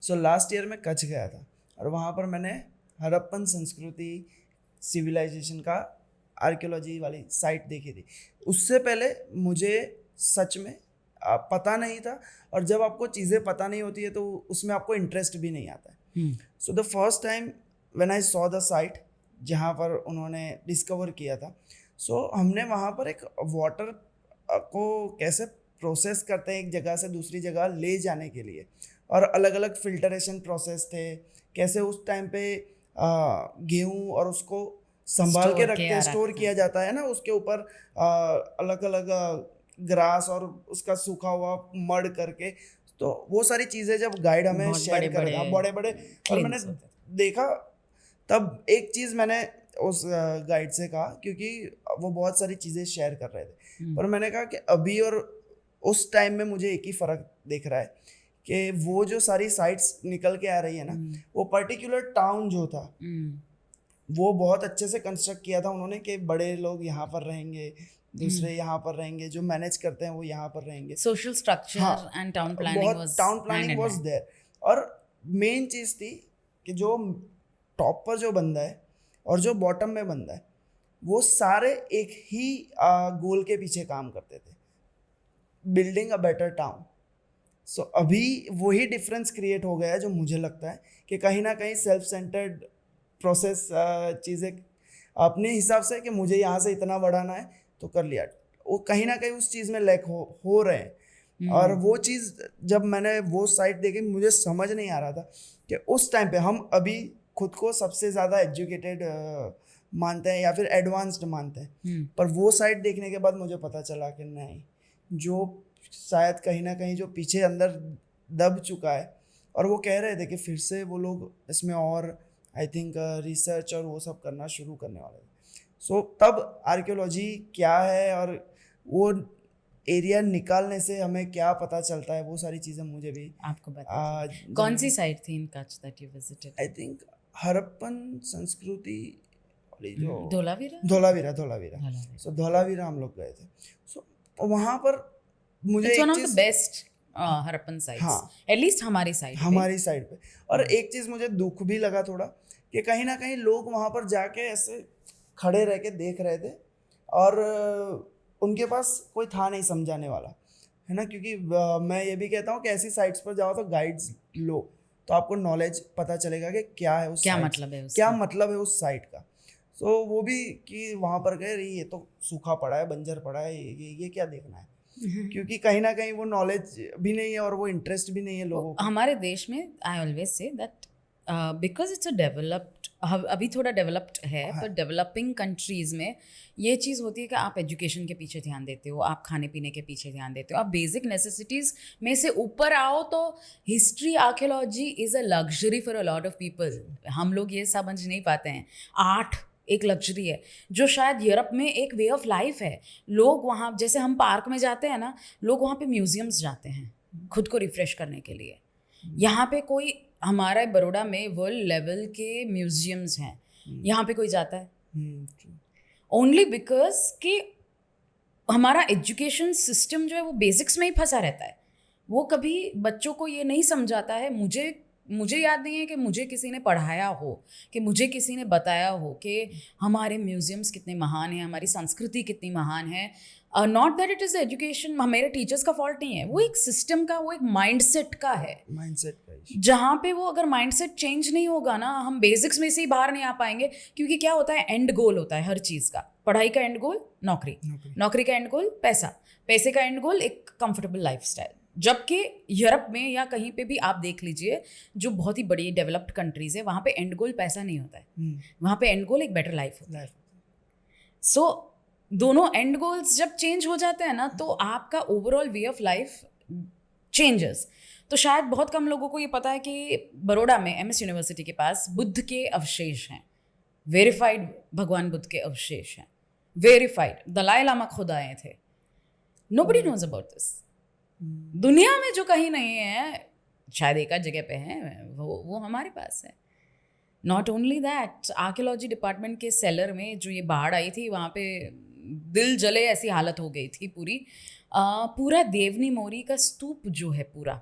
So last year मैं कच्छ गया था और वहाँ पर मैंने हड़प्पन संस्कृति सिविलाइजेशन का आर्कियोलॉजी वाली साइट देखी थी। उससे पहले मुझे सच में पता नहीं था, और जब आपको चीज़ें पता नहीं होती है तो उसमें आपको इंटरेस्ट भी नहीं आता है। So the first time when I saw the site जहाँ पर उन्होंने डिस्कवर किया था, सो हमने वहाँ पर एक वाटर को कैसे प्रोसेस करते हैं एक जगह से दूसरी जगह ले जाने के लिए, और अलग अलग फिल्टरेशन प्रोसेस थे, कैसे उस टाइम पे गेहूँ और उसको संभाल के रखते हैं, स्टोर किया जाता है ना, उसके ऊपर अलग अलग ग्रास और उसका सूखा हुआ मड करके, तो वो सारी चीज़ें जब गाइड हमें शेयर करेगा बड़े बड़े, और मैंने देखा तब एक चीज़ मैंने उस गाइड से कहा, क्योंकि वो बहुत सारी चीज़ें शेयर कर रहे थे, पर मैंने कहा कि अभी और उस टाइम में मुझे एक ही फ़र्क दिख रहा है कि वो जो सारी साइट्स निकल के आ रही है ना, वो पर्टिकुलर टाउन जो था वो बहुत अच्छे से कंस्ट्रक्ट किया था उन्होंने कि बड़े लोग यहाँ पर रहेंगे, दूसरे यहाँ पर रहेंगे, जो मैनेज करते हैं वो यहाँ पर रहेंगे। Social structure and town planning was there. और मेन चीज़ थी कि जो टॉप पर जो बंदा है और जो बॉटम में बंदा है, वो सारे एक ही गोल के पीछे काम करते थे, बिल्डिंग अ बेटर टाउन। सो अभी वही डिफरेंस क्रिएट हो गया है, जो मुझे लगता है कि कहीं ना कहीं सेल्फ सेंटर्ड प्रोसेस चीज़ें अपने हिसाब से कि मुझे यहाँ से इतना बढ़ाना है तो कर लिया, वो कहीं ना कहीं उस चीज़ में लैक हो रहे हैं। और वो चीज़ जब मैंने वो साइट देखी, मुझे समझ नहीं आ रहा था कि उस टाइम पे हम अभी खुद को सबसे ज़्यादा एजुकेटेड मानते हैं या फिर एडवांस्ड मानते हैं, पर वो साइट देखने के बाद मुझे पता चला कि नहीं, जो शायद कहीं ना कहीं जो पीछे अंदर दब चुका है, और वो कह रहे थे कि फिर से वो लोग इसमें और आई थिंक रिसर्च और वो सब करना शुरू करने वाले थे। सो तब आर्कियोलॉजी क्या है और वो एरिया निकालने से हमें क्या पता चलता है, वो सारी चीज़ें मुझे भी आपको बता। कौन सी साइट थी in Kutch that you visited? I think Harappan संस्कृति जो धोलावीरा। सो धोलावीरा हम लोग गए थे। सो वहाँ पर मुझे एक चीज़ बेस्ट हड़प्पन साइट्स, एटलीस्ट हमारी साइड पे। और एक चीज़ मुझे दुख भी लगा थोड़ा कि कहीं ना कहीं लोग वहाँ पर जाके ऐसे खड़े रह के देख रहे थे, और उनके पास कोई था नहीं समझाने वाला, है ना, क्योंकि मैं ये भी कहता हूँ कि ऐसी साइट्स पर जाओ तो गाइड्स लो, तो आपको नॉलेज पता चलेगा कि क्या है उस क्या मतलब है उस साइट का। सो वो भी कि वहाँ पर गए, ये तो सूखा पड़ा है, बंजर पड़ा है, ये क्या देखना है, क्योंकि कहीं ना कहीं वो नॉलेज भी नहीं है और वो इंटरेस्ट भी नहीं है लोगों को। हमारे देश में I always say that because it's a developed, अभी थोड़ा डेवलप्ड है, पर डेवलपिंग कंट्रीज़ में ये चीज़ होती है कि आप एजुकेशन के पीछे ध्यान देते हो, आप खाने पीने के पीछे ध्यान देते हो, आप बेसिक नेसेसिटीज़ में से ऊपर आओ तो history archaeology is a luxury for a lot of people. हम लोग ये समझ नहीं पाते हैं। आर्ट एक लग्जरी है जो शायद यूरोप में एक वे ऑफ लाइफ है। लोग वहाँ, जैसे हम पार्क में जाते हैं ना, लोग वहाँ पे म्यूजियम्स जाते हैं खुद को रिफ्रेश करने के लिए। यहाँ पे कोई, हमारा बड़ौदा में वर्ल्ड लेवल के म्यूजियम्स हैं, यहाँ पे कोई जाता है ओनली बिकॉज कि हमारा एजुकेशन सिस्टम जो है वो बेसिक्स में ही फंसा रहता है। वो कभी बच्चों को ये नहीं समझाता है। मुझे याद नहीं है कि मुझे किसी ने पढ़ाया हो, कि मुझे किसी ने बताया हो कि हमारे म्यूजियम्स कितने महान हैं, हमारी संस्कृति कितनी महान है। Not that it is education, मेरे टीचर्स का फॉल्ट नहीं है, वो एक सिस्टम का, वो एक माइंडसेट का है, जहाँ पे वो अगर माइंडसेट चेंज नहीं होगा ना, हम बेसिक्स में से ही बाहर नहीं आ पाएंगे। क्योंकि क्या होता है, एंड गोल होता है हर चीज़ का। पढ़ाई का एंड गोल नौकरी, नौकरी का एंड गोल पैसा, पैसे का एंड गोल एक कंफर्टेबल लाइफस्टाइल। जबकि यूरोप में या कहीं पे भी आप देख लीजिए, जो बहुत ही बड़ी डेवलप्ड कंट्रीज है, वहाँ पे एंड गोल पैसा नहीं होता है, वहाँ पे एंड गोल एक बेटर लाइफ होता है। सो दोनों एंड गोल्स जब चेंज हो जाते हैं ना, तो आपका overall way of life changes. तो शायद बहुत कम लोगों को ये पता है कि बड़ौदा में MS यूनिवर्सिटी के पास बुद्ध के अवशेष हैं, वेरीफाइड भगवान बुद्ध के अवशेष हैं, वेरीफाइड। दलाई लामा खुद आए थे। Nobody knows about this. दुनिया में जो कहीं नहीं है, शायद एक आध जगह पे है, वो हमारे पास है। Not only that, archaeology department के सेलर में जो ये बाढ़ आई थी, वहाँ पे दिल जले ऐसी हालत हो गई थी पूरी। पूरा देवनी मोरी का स्तूप जो है पूरा,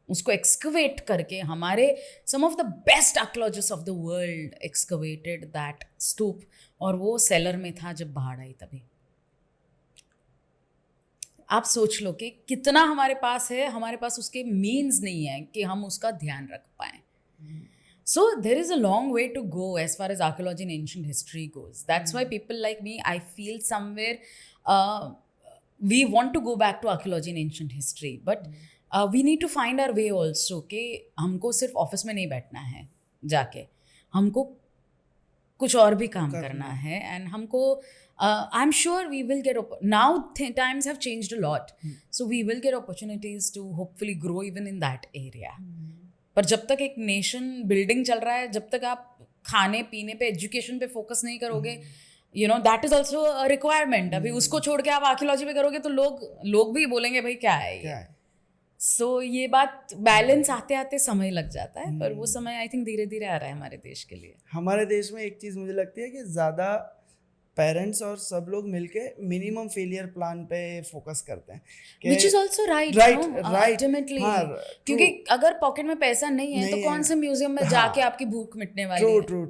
उसको एक्सकवेट करके हमारे some of the best archaeologist of the world excavated that stupa, और वो सेलर में था जब बाढ़ आई तभी। आप सोच लो कि कितना हमारे पास है, हमारे पास उसके मीन्स नहीं है कि हम उसका ध्यान रख पाएँ। So there is a long way to go as far as archaeology and ancient history goes. That's why people like me, I feel somewhere we want to go back to archaeology and ancient history, but we need to find our way also कि हमको सिर्फ office में नहीं बैठना है जाके, हमको कुछ और भी काम करना है, एंड हमको I'm sure we will get now times have changed a lot, so we will get opportunities to hopefully grow even in that area. पर जब तक एक नेशन बिल्डिंग चल रहा है, जब तक आप खाने पीने पे, एजुकेशन पे फोकस नहीं करोगे, you know that is also a requirement. अभी उसको छोड़ के आप आर्कियोलॉजी पे करोगे तो लोग भी बोलेंगे भाई क्या है ये। सो ये बात बैलेंस आते आते समय लग जाता है, पर वो समय आई थिंक धीरे धीरे आ रहा है हमारे देश के लिए। हमारे देश में एक चीज़ मुझे लगती है कि ज़्यादा पेरेंट्स और सब लोग मिलके मिनिमम फेलियर प्लान पे फोकस करते हैं, Which is also right, ultimately, क्योंकि अगर पॉकेट में पैसा नहीं है तो कौन से म्यूजियम में जाके आपकी भूख मिटने वाली है। ट्रू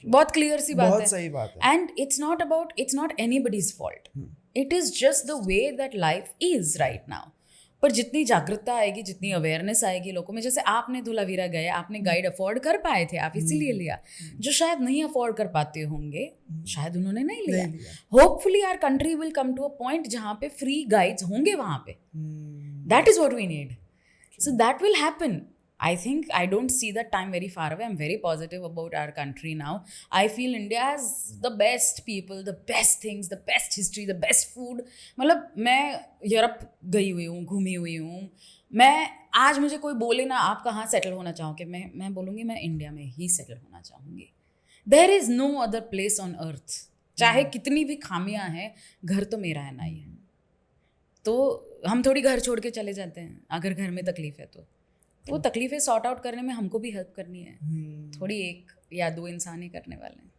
बहुत क्लियर सी बात है, बहुत सही बात है। And it's not anybody's fault, it is just the way that life is right now. पर जितनी जागरूकता आएगी, जितनी अवेयरनेस आएगी लोगों में, जैसे आपने धुलावीरा गए, आपने गाइड अफोर्ड कर पाए थे, आप इसीलिए लिया। जो शायद नहीं अफोर्ड कर पाते होंगे, शायद उन्होंने नहीं लिया। Hopefully our country will come to a point जहाँ पे फ्री गाइड्स होंगे वहाँ पे। That is what we need, so that will happen. I think I don't see that time very far away. I'm very positive about our country now. I feel India has the best people, the best things, the best history, the best food. मतलब मैं Europe गई हुई हूँ, घूमी हुई हूँ। मैं आज मुझे कोई बोले ना आप कहाँ सेटल होना चाहोगे, मैं बोलूँगी मैं इंडिया में ही सेटल होना चाहूँगी। There is no other place on earth. चाहे कितनी भी खामियाँ हैं, घर तो मेरा है ना ही है। तो हम थोड़ी घर छोड़ के चले जाते हैं अगर घर में तकलीफ है तो वो तकलीफें सॉर्ट आउट करने में हमको भी हेल्प करनी है। थोड़ी एक या दो इंसान ही करने वाले हैं।